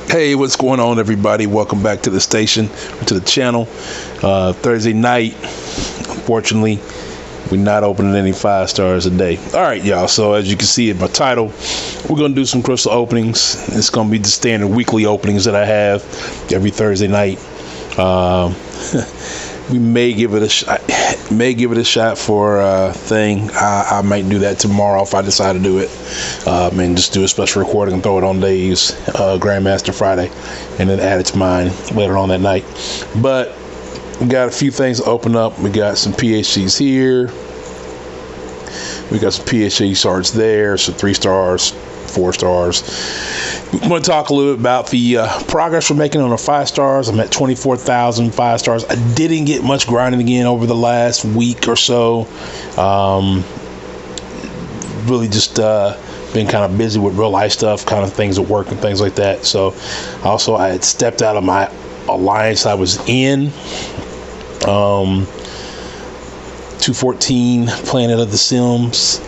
Hey, what's going on, everybody? Welcome back to the station, to the channel. Thursday night, unfortunately, we're not opening any 5 stars a day. All right, y'all. So as you can see in my title, we're going to do some crystal openings. It's going to be the standard weekly openings that I have every Thursday night. We may give it a shot. For a thing. I might do that tomorrow if I decide to do it, and just do a special recording and throw it on Dave's Grandmaster Friday, and then add it to mine later on that night. But we got a few things to open up. We got some PHCs here. We got some PHC shards there. So 3 stars, 4 stars. We want to talk a little bit about the progress we're making on our 5 stars. I'm at 24,000 5 stars. I didn't get much grinding again over the last week or so. Really just been kind of busy with real life stuff, kind of things at work and things like that. So also I had stepped out of my alliance I was in. 214 Planet of the Sims.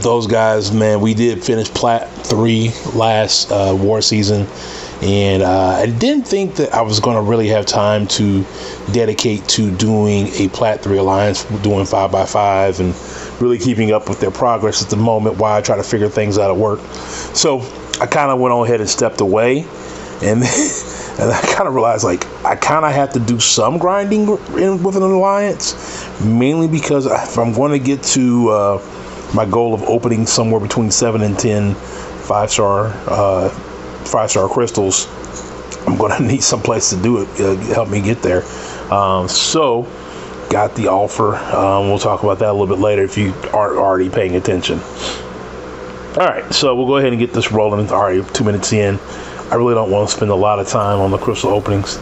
Those guys, man, we did finish Plat 3 last war season, and I didn't think that I was going to really have time to dedicate to doing a Plat 3 alliance, doing 5x5 and really keeping up with their progress at the moment while I try to figure things out at work. So I kind of went on ahead and stepped away, and and I kind of realized, like, I kind of have to do some grinding with an alliance, mainly because if I'm going to get to my goal of opening somewhere between 7 and 10 5-star crystals, I'm going to need some place to do it, help me get there. So got the offer. We'll talk about that a little bit later if you aren't already paying attention. All right, so we'll go ahead and get this rolling. It's already 2 minutes in. I really don't want to spend a lot of time on the crystal openings.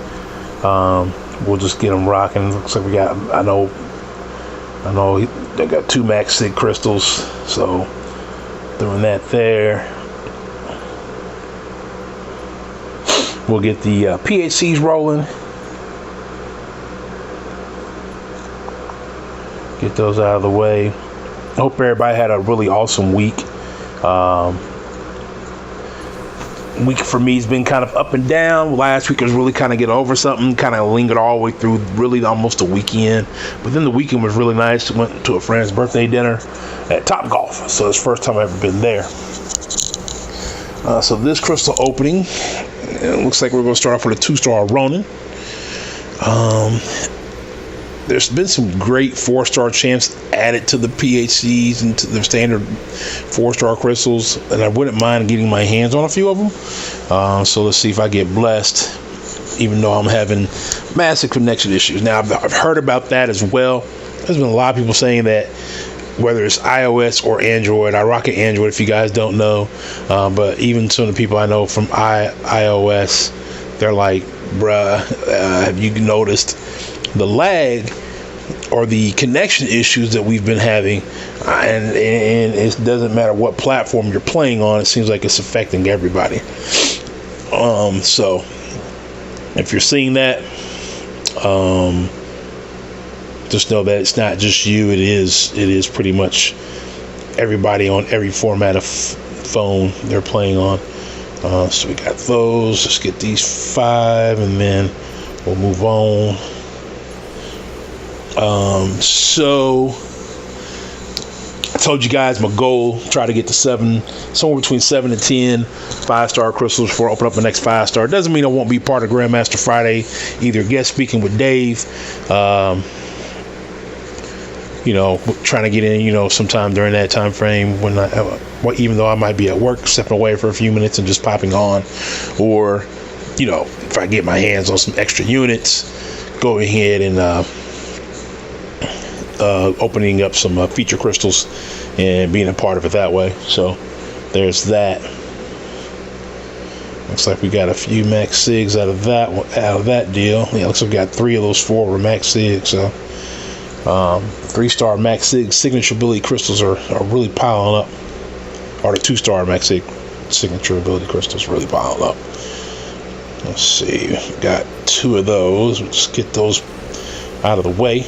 We'll just get them rocking. Looks like we got, I know they got 2 Max Sig crystals, so doing that there. We'll get the PHCs rolling. Get those out of the way. I hope everybody had a really awesome week. Week for me has been kind of up and down. Last week was really kind of get over something, kind of lingered all the way through really almost a weekend. But then the weekend was really nice. Went to a friend's birthday dinner at Top Golf. So it's the first time I've ever been there. So this crystal opening, it looks like we're going to start off with a 2-star Ronin. There's been some great 4-star champs added to the PHCs and to the standard 4-star crystals, and I wouldn't mind getting my hands on a few of them. So let's see if I get blessed, even though I'm having massive connection issues. Now, I've heard about that as well. There's been a lot of people saying that whether it's iOS or Android, I rock an Android if you guys don't know, but even some of the people I know from iOS, they're like, bruh, have you noticed the lag or the connection issues that we've been having, and it doesn't matter what platform you're playing on, it seems like it's affecting everybody. So if you're seeing that, just know that it's not just you. It is pretty much everybody on every format of phone they're playing on. So we got those. Let's get these 5 and then we'll move on. So I told you guys my goal, try to get to somewhere between 7 and 10 5-star crystals before I open up the next 5-star. It doesn't mean I won't be part of Grandmaster Friday, either guest speaking with Dave, trying to get in, sometime during that time frame when even though I might be at work, stepping away for a few minutes and just popping on, or, if I get my hands on some extra units, go ahead and, opening up some feature crystals and being a part of it that way. So there's that. Looks like we got a few Max Sigs out of that deal. Yeah, looks like we got 3 of those 4 were Max Sigs. So 3-star Max Sig signature ability crystals are really piling up. Or the 2-star Max Sig signature ability crystals really piling up. Let's see, we got 2 of those. We'll just get those out of the way.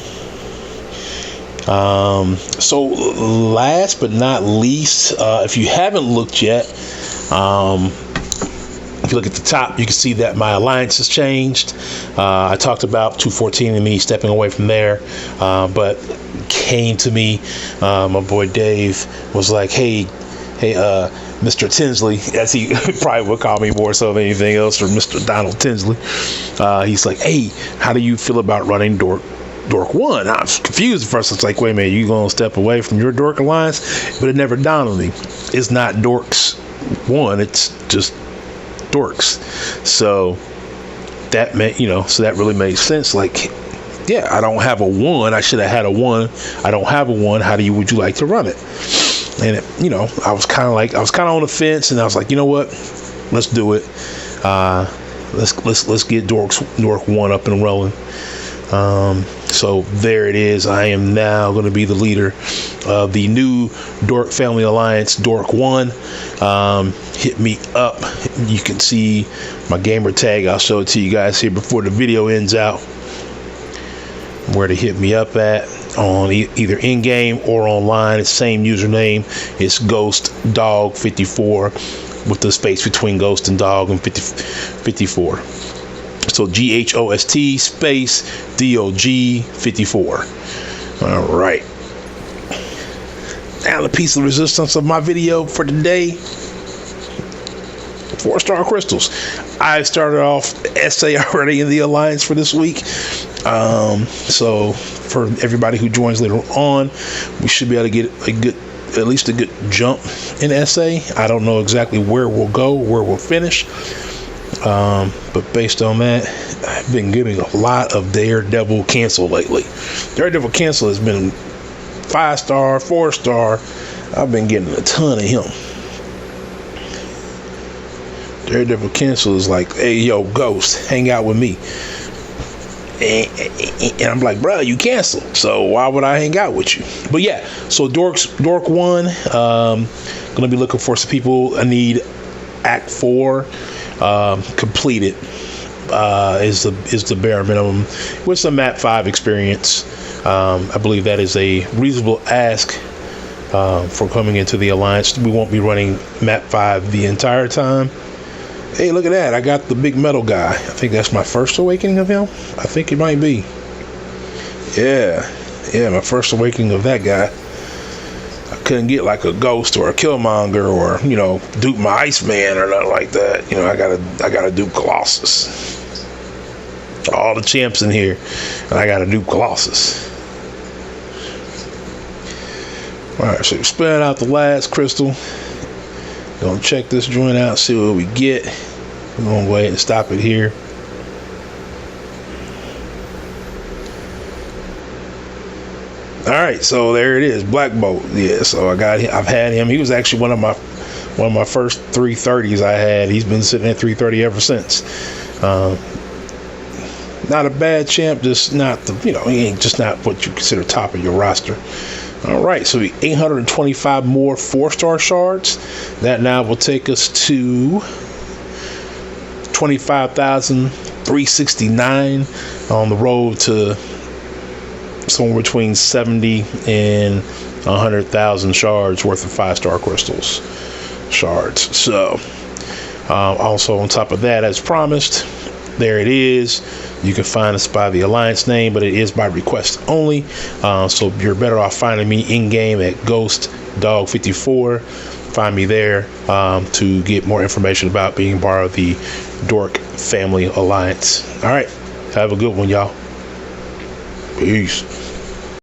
So last but not least, if you haven't looked yet, If you look at the top, you can see that my alliance has changed. I talked about 214 and me stepping away from there, but came to me, my boy Dave was like, hey, Mr. Tinsley, as he probably would call me more so than anything else, or Mr. Donald Tinsley. He's like, hey, how do you feel about running Dork 1? I was confused at first. It's like, wait a minute, you gonna step away from your Dork alliance? But it never dawned on me. It's not Dorks 1, it's just Dorks. So that meant, so that really made sense. Like, yeah, I don't have a 1. I should have had a 1. I don't have a 1. Would you like to run it? And I was kind of on the fence, and I was like, you know what? Let's do it. Let's get Dork 1 up and rolling. So there it is. I am now going to be the leader of the new Dork Family Alliance, Dork 1. Hit me up. You can see my gamer tag. I'll show it to you guys here before the video ends out, where to hit me up at on either in-game or online. It's same username. It's Ghost Dog 54 with the space between Ghost and Dog and 54. So GHOST space DOG 54. All right. Now the piece of resistance of my video for today: 4-star crystals. I started off SA already in the alliance for this week. So for everybody who joins later on, we should be able to get at least a good jump in SA. I don't know exactly where we'll go, where we'll finish. But based on that, I've been getting a lot of Daredevil cancel lately. Daredevil cancel has been 5-star, 4-star. I've been getting a ton of him. Daredevil cancel is like, hey, yo, Ghost, hang out with me. And I'm like, bro, you canceled, so why would I hang out with you? But yeah, so Dork 1, gonna be looking for some people. I need Act 4 completed, is the bare minimum, with some map 5 experience. I believe that is a reasonable ask for coming into the alliance. We won't be running map 5 the entire time. Hey, look at that. I got the big metal guy. I think that's my first awakening of him. I think it might be. Yeah, my first awakening of that guy. I couldn't get like a Ghost or a Killmonger or, dupe my Iceman or nothing like that. I gotta do Colossus. All the champs in here, and I gotta do Colossus. Alright, so we're spinning out the last crystal. Gonna check this joint out, see what we get. We're gonna go ahead and stop it here. All right, so there it is, Black Bolt. Yeah, so I've had him. He was actually one of my first 330s I had. He's been sitting at 330 ever since. Not a bad champ, just not he ain't just not what you consider top of your roster. All right, so 825 more 4-star shards. That now will take us to 25,369 on the road to somewhere between 70 and 100,000 shards worth of 5-star crystals shards. So also on top of that, as promised, there it is. You can find us by the alliance name, but it is by request only. So you're better off finding me in game at Ghost Dog 54. Find me there to get more information about being part of the Dork Family Alliance. All right, have a good one, y'all. Peace.